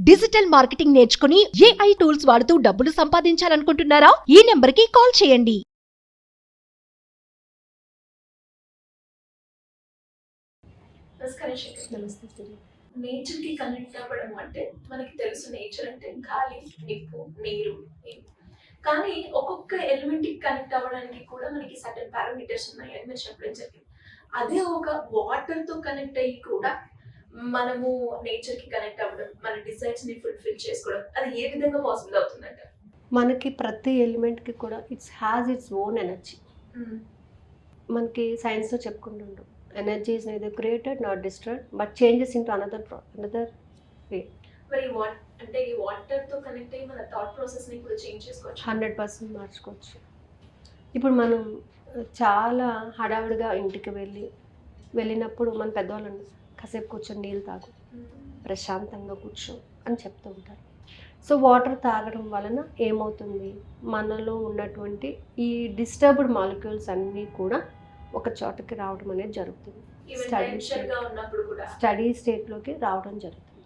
Digital marketing నేర్చుకుని AI tools వాడుతూ డబ్బులు సంపాదించాలనుకుంటున్నారా? ఈ నెంబర్కి కాల్ చేయండి. నమస్కారం శేఖర్. నమస్తే. నేచర్ కి కనెక్ట్ అవ్వడం అంటే మనకి తెలుసు, నేచర్ అంటే గాలి, నిప్పు, నీరు ఇవి. కానీ ఒక్కొక్క ఎలిమెంట్ కి కనెక్ట్ అవ్వడానికి కూడా మనకి సర్టన్ పారామీటర్స్ ఉన్నాయి అని మీరు చెప్పడం జరిగింది. అదే ఒక వాటర్ తో కనెక్ట్ అయ్యి కూడా మనము నేచర్ కి కనెక్ట్ అవ్వడం, మన డిజైర్స్ ని ఫుల్ఫిల్ చేసుకోవడం, అది ఏ విధంగా పాసిబుల్ అవుతుందంట? మనకి ప్రతి ఎలిమెంట్కి కూడా ఇట్స్ ఓన్ ఎనర్జీ. మనకి సైన్స్లో చెప్పుకుంటుంటాం, energy is neither created not destroyed but changes into another way. మరి అంటే ఈ వాటర్ తో కనెక్ట్ అయ్యి మన థాట్ ప్రాసెస్ ని కూడా చేంజ్ చేసుకోవచ్చు. 100% మార్చుకోవచ్చు. ఇప్పుడు మనం చాలా హడావుడిగా ఇంటికి వెళ్ళినప్పుడు మన పెద్దవాళ్ళు కాసేపు కూర్చొని నీళ్ళు తాగు, ప్రశాంతంగా కూర్చో అని చెప్తూ ఉంటారు. సో వాటర్ తాగడం వలన ఏమవుతుంది, మనలో ఉన్నటువంటి ఈ డిస్టర్బ్డ్ మాలిక్యూల్స్ అన్నీ కూడా ఒక చోటకి రావడం అనేది జరుగుతుంది. స్టడీ స్టేట్లోకి రావడం జరుగుతుంది.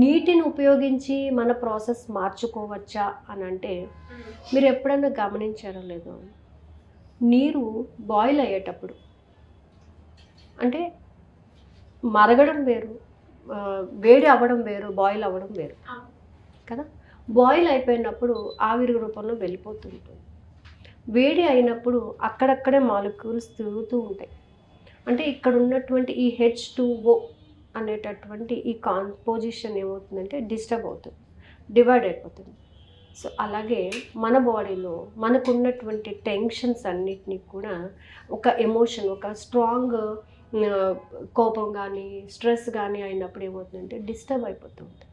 నీటిని ఉపయోగించి మన ప్రాసెస్ మార్చుకోవచ్చా అని అంటే, మీరు ఎప్పుడైనా గమనించారో లేదో, నీరు బాయిల్ అయ్యేటప్పుడు అంటే మరగడం వేరు, వేడి అవ్వడం వేరు, బాయిల్ అవ్వడం వేరు కదా. బాయిల్ అయిపోయినప్పుడు ఆవిరి రూపంలో వెళ్ళిపోతుంటుంది. వేడి అయినప్పుడు అక్కడక్కడే మాలిక్యూల్స్ తిరుగుతూ ఉంటాయి. అంటే ఇక్కడ ఉన్నటువంటి ఈ H2O అనేటటువంటి ఈ కాంపోజిషన్ ఏమవుతుందంటే డిస్టర్బ్ అవుతుంది, డివైడ్ అయిపోతుంది. సో అలాగే మన బాడీలో మనకున్నటువంటి టెన్షన్స్ అన్నిటినీ కూడా ఒక ఎమోషన్, ఒక స్ట్రాంగ్ కోపం కానీ స్ట్రెస్ కానీ అయినప్పుడు ఏమవుతుందంటే డిస్టర్బ్ అయిపోతూ ఉంటుంది.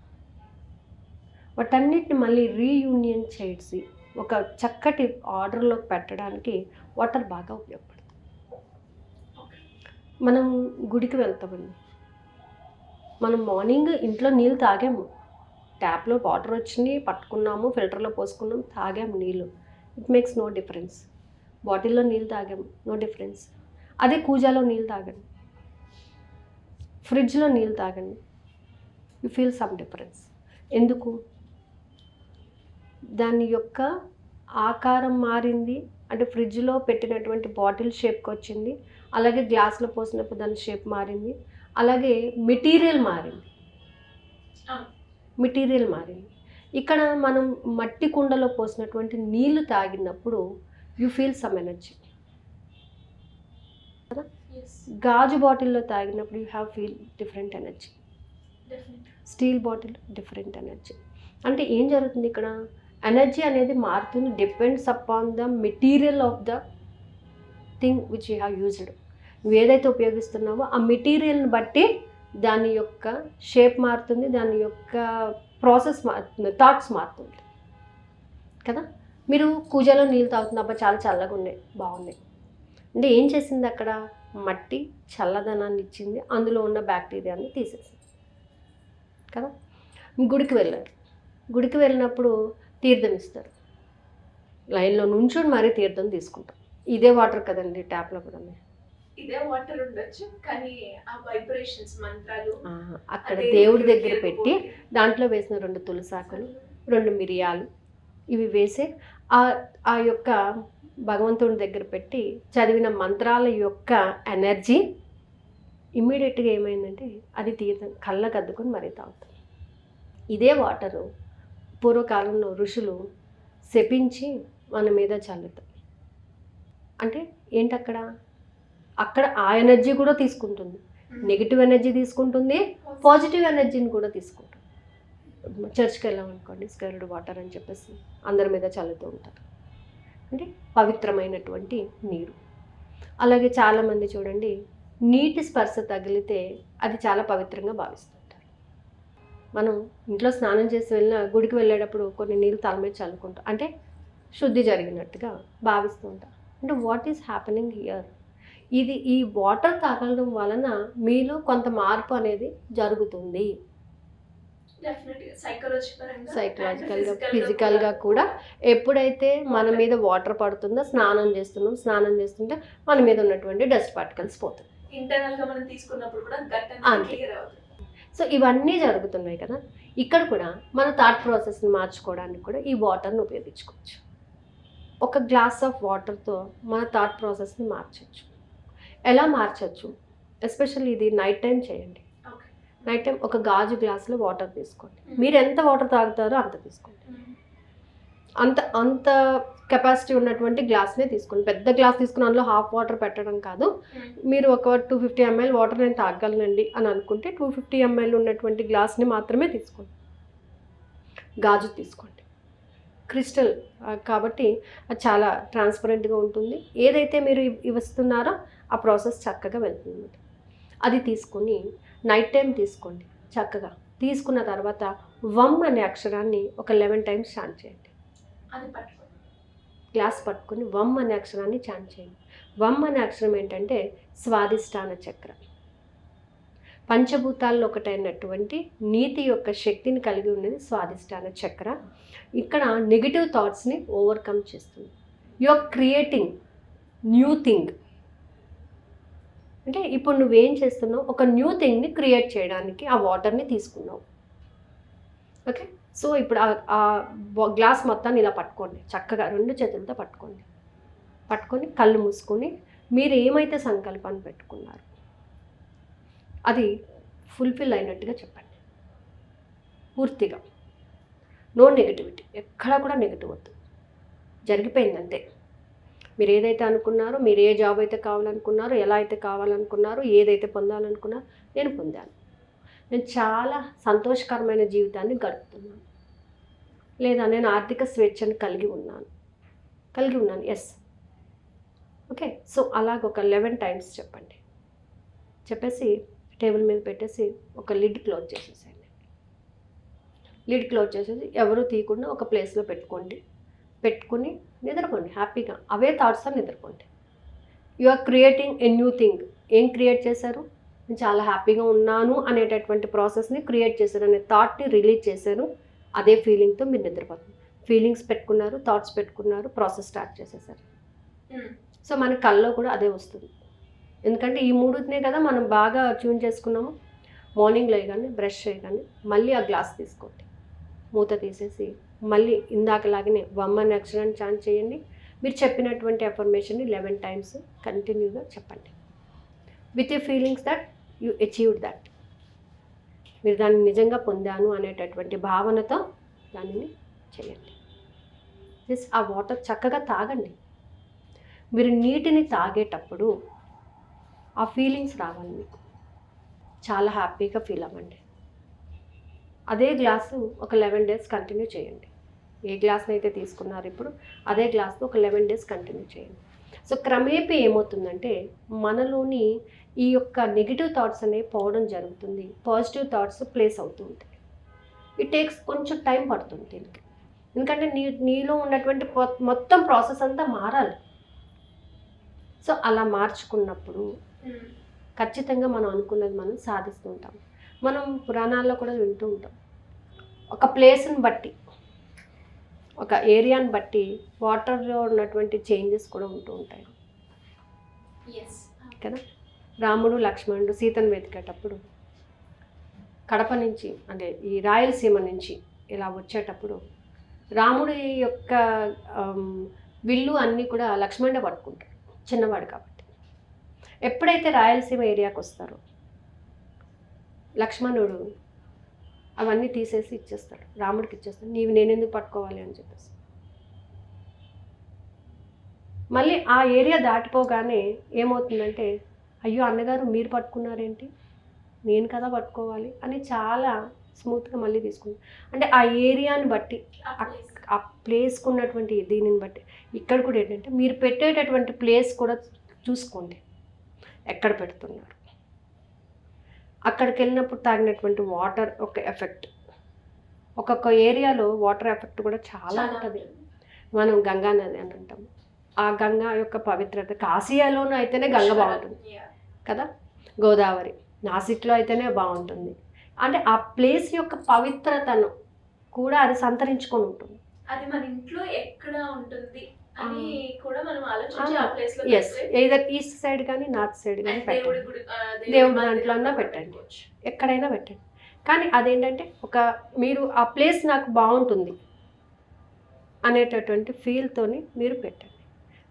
వాటన్నిటిని మళ్ళీ రీయూనియన్ చేసి ఒక చక్కటి ఆర్డర్లో పెట్టడానికి వాటర్ బాగా ఉపయోగపడుతుంది. మనం గుడికి వెళ్తామండి, మనం మార్నింగ్ ఇంట్లో నీళ్ళు తాగాము, ట్యాప్లో వాటర్ వచ్చినాయి, పట్టుకున్నాము, ఫిల్టర్లో పోసుకున్నాము, తాగాము నీళ్ళు, ఇట్ మేక్స్ నో డిఫరెన్స్. బాటిల్లో నీళ్ళు తాగాము, నో డిఫరెన్స్. అదే కూజాలో నీళ్ళు తాగండి, ఫ్రిడ్జ్లో నీళ్ళు తాగండి, యు ఫీల్ సమ్ డిఫరెన్స్. ఎందుకు? దాని యొక్క ఆకారం మారింది, అంటే ఫ్రిడ్జ్లో పెట్టినటువంటి బాటిల్ షేప్కి వచ్చింది, అలాగే గ్లాస్లో పోసినప్పుడు దాని షేప్ మారింది, అలాగే మెటీరియల్ మారింది. ఇక్కడ మనం మట్టి కుండలో పోసినటువంటి నీళ్లు తాగినప్పుడు యు ఫీల్ సమ్ ఎనర్జీ కదా. గాజు బాటిల్లో తాగినప్పుడు you have feel different energy, steel bottle different energy. అంటే ఏం జరుగుతుంది ఇక్కడ, ఎనర్జీ అనేది మారుతుంది, depends upon the material of the thing which you have used. నువ్వు ఏదైతే ఉపయోగిస్తున్నావో ఆ మెటీరియల్ని బట్టి దాని యొక్క షేప్ మారుతుంది, దాని యొక్క ప్రాసెస్ మారుతుంది, థాట్స్ మారుతుంది కదా. మీరు కూజాలో నీళ్ళు తాగుతున్నప్పుడు చాలా చల్లగా ఉన్నాయి, బాగున్నాయి అంటే ఏం చేసింది అక్కడ, మట్టి చల్లదనాన్ని ఇచ్చింది, అందులో ఉన్న బ్యాక్టీరియాని తీసేసింది కదా. గుడికి వెళ్ళారు, గుడికి వెళ్ళినప్పుడు తీర్థం ఇస్తారు, లైన్లో నుంచుని మరీ తీర్థం తీసుకుంటాం. ఇదే వాటర్ కదండి, ట్యాప్లో కూడా ఇదే వాటర్ ఉండొచ్చు, కానీ ఆ వైబ్రేషన్స్, మంత్రాలు అక్కడ దేవుడి దగ్గర పెట్టి దాంట్లో వేసిన 2 తులసాకులు, 2 మిరియాలు ఇవి వేసి ఆ యొక్క భగవంతుడి దగ్గర పెట్టి చదివిన మంత్రాల యొక్క ఎనర్జీ ఇమ్మీడియట్గా ఏమైందంటే అది తీర్థం కళ్ళకు అద్దుకొని మరీ తాగుతుంది. ఇదే వాటరు పూర్వకాలంలో ఋషులు శపించి మన మీద చల్లుతారు. అంటే ఏంటి, అక్కడ ఆ ఎనర్జీ కూడా తీసుకుంటుంది, నెగిటివ్ ఎనర్జీ తీసుకుంటుంది, పాజిటివ్ ఎనర్జీని కూడా తీసుకుంటుంది. చర్చ్కి వెళ్ళామనుకోండి, స్కర్డ్ వాటర్ అని చెప్పేసి అందరి మీద చల్లుతూ ఉంటారు, అంటే పవిత్రమైనటువంటి నీరు. అలాగే చాలామంది చూడండి, నీటి స్పర్శ తగిలితే అది చాలా పవిత్రంగా భావిస్తుంటారు. మనం ఇంట్లో స్నానం చేసి గుడికి వెళ్ళేటప్పుడు కొన్ని నీళ్ళు తల మీద చల్లుకుంటాం, అంటే శుద్ధి జరిగినట్టుగా భావిస్తూ ఉంటాం. అంటే వాట్ ఈస్ హ్యాపెనింగ్ హియర్, ఇది ఈ వాటర్ తాగడం వలన మీలో కొంత మార్పు అనేది జరుగుతుంది. సైకలాజికల్గా, ఫిజికల్గా కూడా. ఎప్పుడైతే మన మీద వాటర్ పడుతుందో, స్నానం చేస్తుంటే మన మీద ఉన్నటువంటి డస్ట్ పార్టికల్స్ పోతుంది. ఇంటర్నల్ గా మనం తీసుకున్నప్పుడు కూడా అంతే. సో ఇవన్నీ జరుగుతున్నాయి కదా. ఇక్కడ కూడా మన థాట్ ప్రాసెస్ని మార్చుకోవడానికి కూడా ఈ వాటర్ని ఉపయోగించుకోవచ్చు. ఒక గ్లాస్ ఆఫ్ వాటర్తో మన థాట్ ప్రాసెస్ని మార్చవచ్చు. ఎలా మార్చవచ్చు? ఎస్పెషల్లీ ఇది నైట్ టైం చేయండి. నైట్ టైం ఒక గాజు గ్లాసులో వాటర్ తీసుకోండి. మీరు ఎంత వాటర్ తాగుతారో అంత తీసుకోండి. అంత కెపాసిటీ ఉన్నటువంటి గ్లాస్నే తీసుకోండి. పెద్ద గ్లాస్ తీసుకుని అందులో హాఫ్ వాటర్ పెట్టడం కాదు. మీరు ఒక 250 ml వాటర్ నేను తాగలనండి అని అనుకుంటే 250 ml ఉన్నటువంటి గ్లాస్ని మాత్రమే తీసుకోండి. గాజు తీసుకోండి. క్రిస్టల్ కాబట్టి అది చాలా ట్రాన్స్పరెంట్గా ఉంటుంది. ఏదైతే మీరు ఇస్తున్నారో ఆ ప్రాసెస్ చక్కగా వెళ్తుంది. అది తీసుకొని నైట్ టైం తీసుకోండి. చక్కగా తీసుకున్న తర్వాత వమ్ అనే అక్షరాన్ని ఒక 11 times చాంట్ చేయండి. అది పట్టుకోండి. గ్లాస్ పట్టుకొని వమ్ అనే అక్షరాన్ని చాంట్ చేయండి. వమ్ అనే అక్షరం ఏంటంటే స్వాదిష్టాన చక్ర. పంచభూతాల్లో ఒకటైనటువంటి నీతి యొక్క శక్తిని కలిగి ఉన్నది స్వాదిష్టాన చక్ర. ఇక్కడ నెగిటివ్ థాట్స్ని ఓవర్కమ్ చేస్తుంది. You are creating new thing. అంటే ఇప్పుడు నువ్వేం చేస్తున్నావు? ఒక న్యూ థింగ్ని క్రియేట్ చేయడానికి ఆ వాటర్ని తీసుకున్నావు. ఓకే, సో ఇప్పుడు ఆ గ్లాస్ మొత్తాన్ని ఇలా పట్టుకోండి. చక్కగా 2 చేతులతో పట్టుకోండి. పట్టుకొని కళ్ళు మూసుకొని మీరు ఏమైతే సంకల్పాన్ని పెట్టుకున్నారు అది ఫుల్ఫిల్ అయినట్టుగా చెప్పండి. పూర్తిగా నో నెగిటివిటీ. ఎక్కడా కూడా నెగిటివ్ వద్దు. జరిగిపోయిందంతే. మీరు ఏదైతే అనుకున్నారో, మీరు ఏ జాబ్ అయితే కావాలనుకున్నారో, ఎలా అయితే కావాలనుకున్నారో, ఏదైతే పొందాలనుకున్నారో నేను పొందాను. నేను చాలా సంతోషకరమైన జీవితాన్ని గడుపుతున్నాను. లేదా నేను ఆర్థిక స్వేచ్ఛను కలిగి ఉన్నాను. ఎస్. ఓకే, సో అలాగ ఒక 11 times చెప్పండి. చెప్పేసి టేబుల్ మీద పెట్టేసి ఒక లిడ్ క్లోజ్ చేసేసేయండి. లిడ్ క్లోజ్ చేసేసి ఎవరు తీయకుండా ఒక ప్లేస్లో పెట్టుకుని నిద్రపోండి. హ్యాపీగా అవే థాట్స్తో నిద్రపోండి. You are creating a new thing. ఏం క్రియేట్ చేశారు? నేను చాలా హ్యాపీగా ఉన్నాను అనేటటువంటి ప్రాసెస్ని క్రియేట్ చేశారు, అనే థాట్ని రిలీజ్ చేశారు. అదే ఫీలింగ్తో మీరు నిద్రపోతుంది. ఫీలింగ్స్ పెట్టుకున్నారు, థాట్స్ పెట్టుకున్నారు, ప్రాసెస్ స్టార్ట్ చేసేసారు. సో మన కల్లో కూడా అదే వస్తుంది. ఎందుకంటే ఈ 3నే కదా మనం బాగా ట్యూన్ చేసుకున్నాము. మార్నింగ్ లేగానే బ్రష్ చేయగానే మళ్ళీ ఆ గ్లాస్ తీసుకోండి. మూత తీసేసి మళ్ళీ ఇందాకలాగానే వమ్ అనే అక్షరాన్ని చాంట్ చేయండి. మీరు చెప్పినటువంటి అఫర్మేషన్ని 11 times కంటిన్యూగా చెప్పండి. With you feelings that you achieved that. మీరు దాన్ని నిజంగా పొందాను అనేటటువంటి భావనతో దానిని చేయండి. జస్ట్ ఆ వాటర్ చక్కగా తాగండి. మీరు నీటిని తాగేటప్పుడు ఆ ఫీలింగ్స్ రావాలి మీకు. చాలా హ్యాపీగా ఫీల్ అవ్వండి. అదే గ్లాసు ఒక 11 days కంటిన్యూ చేయండి. ఏ గ్లాస్ని అయితే తీసుకున్నారు ఇప్పుడు అదే గ్లాస్తో ఒక 11 days కంటిన్యూ చేయండి. సో క్రమేపీ ఏమవుతుందంటే మనలోని ఈ యొక్క నెగిటివ్ థాట్స్ అనేవి పోవడం జరుగుతుంది. పాజిటివ్ థాట్స్ ప్లేస్ అవుతూ ఉంటాయి. ఇట్ టేక్స్ కొంచెం టైం పడుతుంది దీనికి. ఎందుకంటే నీలో ఉన్నటువంటి మొత్తం ప్రాసెస్ అంతా మారాలి. సో అలా మార్చుకున్నప్పుడు ఖచ్చితంగా మనం అనుకున్నది మనం సాధిస్తూ ఉంటాం. మనం పురాణాల్లో కూడా వింటూ ఉంటాం. ఒక ప్లేస్ని బట్టి, ఒక ఏరియాని బట్టి వాటర్లో ఉన్నటువంటి చేంజెస్ కూడా ఉంటూ ఉంటాయి కదా. రాముడు లక్ష్మణుడు సీతను వెతికేటప్పుడు కడప నుంచి అంటే ఈ రాయలసీమ నుంచి ఇలా వచ్చేటప్పుడు రాముడి యొక్క విల్లు అన్నీ కూడా లక్ష్మణుడే పట్టుకుంటాడు, చిన్నవాడు కాబట్టి. ఎప్పుడైతే రాయలసీమ ఏరియాకి వస్తారో లక్ష్మణుడు అవన్నీ తీసేసి ఇచ్చేస్తాడు, రాముడికి ఇచ్చేస్తాడు. నేనెందుకు పట్టుకోవాలి అని చెప్పేసి. మళ్ళీ ఆ ఏరియా దాటిపోగానే ఏమవుతుందంటే, అయ్యో అన్నగారు మీరు పట్టుకున్నారేంటి, నేను కదా పట్టుకోవాలి అని చాలా స్మూత్గా మళ్ళీ తీసుకుంటాను. అంటే ఆ ఏరియాని బట్టి, ఆ ప్లేస్కి ఉన్నటువంటి దీనిని బట్టి ఇక్కడ కూడా ఏంటంటే మీరు పెట్టేటటువంటి ప్లేస్ కూడా చూసుకోండి, ఎక్కడ పెడుతున్నారు. అక్కడికి వెళ్ళినప్పుడు తాగినటువంటి వాటర్ ఒక ఎఫెక్ట్, ఒక్కొక్క ఏరియాలో వాటర్ ఎఫెక్ట్ కూడా చాలా ఉంటుంది. మనం గంగా నది అని అంటాం. ఆ గంగా యొక్క పవిత్రత కాశీయాలోనూ అయితేనే గంగ బాగుంటుంది కదా, గోదావరి నాసిక్లో అయితేనే బాగుంటుంది. అంటే ఆ ప్లేస్ యొక్క పవిత్రతను కూడా అది సంతరించుకొని ఉంటుంది. అది మన ఇంట్లో ఎక్కడ ఉంటుంది అని కూడా మనం ఆలోచించి ఆ ప్లేస్ లో ఎస్, ఎయిదర్ ఈస్ట్ సైడ్ కానీ నార్త్ సైడ్ కానీ పెట్టండి. దేవుడి దాంట్లో అన్నా పెట్టండి, ఎక్కడైనా పెట్టండి. కానీ అదేంటంటే మీరు ఆ ప్లేస్ నాకు బాగుంటుంది అనేటటువంటి ఫీల్తోని మీరు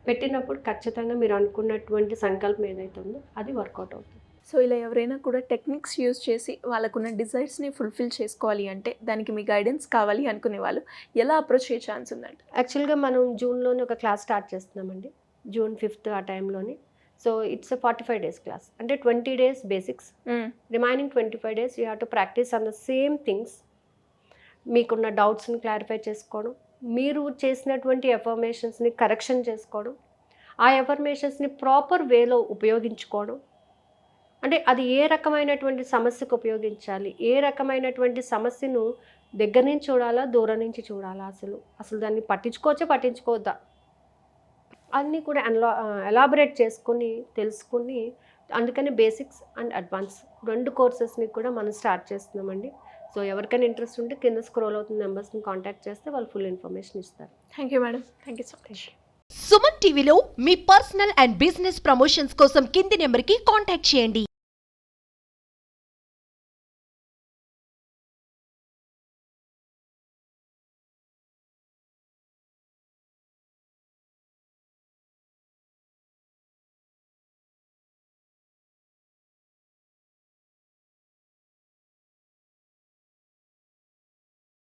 పెట్టినప్పుడు ఖచ్చితంగా మీరు అనుకున్నటువంటి సంకల్పం ఏదైతే ఉందో అది వర్కౌట్ అవుతుంది. సో ఇలా ఎవరైనా కూడా టెక్నిక్స్ యూజ్ చేసి వాళ్ళకున్న డిజైర్స్ని ఫుల్ఫిల్ చేసుకోవాలి అంటే దానికి మీ గైడెన్స్ కావాలి అనుకునే వాళ్ళు ఎలా అప్రోచ్ అయ్యే ఛాన్స్ ఉందండి? యాక్చువల్గా మనం జూన్లోనే ఒక క్లాస్ స్టార్ట్ చేస్తున్నామండి, June 5th ఆ టైంలోని. సో ఇట్స్ 45 days క్లాస్, అంటే 20 days basics, remaining 25 days you have to practice on the same things. మీకున్న డౌట్స్ని క్లారిఫై చేసుకోవడం, మీరు చేసినటువంటి ఎఫర్మేషన్స్ని కరెక్షన్ చేసుకోవడం, ఆ ఎఫర్మేషన్స్ని ప్రాపర్ వేలో ఉపయోగించుకోవడం. అంటే అది ఏ రకమైనటువంటి సమస్యకు ఉపయోగించాలి, ఏ రకమైనటువంటి సమస్యను దగ్గర నుంచి చూడాలా దూరం నుంచి చూడాలా, అసలు దాన్ని పట్టించుకోవద్దా అన్నీ కూడా ఎలాబరేట్ చేసుకుని తెలుసుకుని, అందుకని బేసిక్స్ అండ్ అడ్వాన్స్ 2 కోర్సెస్ని కూడా మనం స్టార్ట్ చేస్తున్నామండి. సో ఎవరికైనా ఇంట్రెస్ట్ ఉంటే కింద స్క్రోల్ అవుతున్న నెంబర్స్ని కాంటాక్ట్ చేస్తే వాళ్ళు ఫుల్ ఇన్ఫర్మేషన్ ఇస్తారు. Thank you madam, thank you so much. Suman టీవీలో మీ పర్సనల్ అండ్ బిజినెస్ ప్రమోషన్స్ కోసం కింది నెంబర్కి కాంటాక్ట్ చేయండి.